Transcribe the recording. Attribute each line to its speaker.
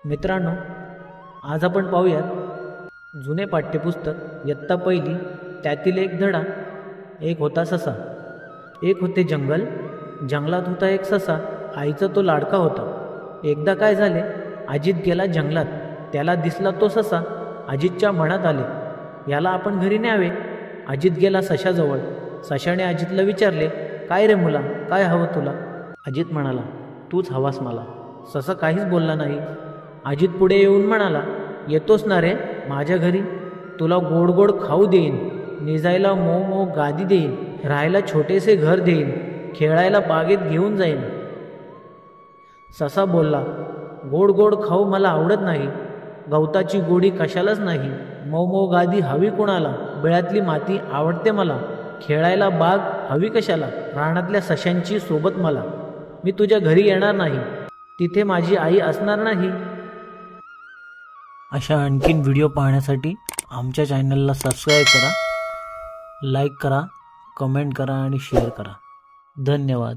Speaker 1: मित्रांनो, आज आपण पाहूयात जुने पाठ्यपुस्तक इयत्ता पहिली त्यातील एक धडा. एक होता ससा. एक होते जंगल. जंगलात होता एक ससा. आईचा तो लाडका होता. एकदा काय झाले, अजित गेला जंगलात. त्याला दिसला तो ससा. अजितच्या मनात आले, याला आपण घरी न्यावे. अजित गेला सशाजवळ. सशाने अजितला विचारले, काय रे मुला, काय हवं तुला? अजित म्हणाला, तूच हवास मला. ससा काहीच बोलला नाही. अजित पुढे येऊन म्हणाला, येतोस ना रे माझ्या घरी? तुला गोड गोड खाऊ देईन, निजायला मो मो गादी देईन, राहायला छोटेसे घर देईन, खेळायला बागेत घेऊन जाईन. ससा बोलला, गोड गोड खाऊ मला आवडत नाही. गवताची गोडी कशालाच नाही. मऊ मऊ गादी हवी कुणाला? बिळातली माती आवडते मला. खेळायला बाग हवी कशाला? रानातल्या सशांची सोबत मला. मी तुझ्या घरी येणार नाही, तिथे माझी आई असणार नाही. अशा आणखीन व्हिडिओ पाहण्यासाठी आमच्या चॅनलला सबस्क्राईब करा, लाईक करा, कमेंट करा आणि शेअर करा. धन्यवाद.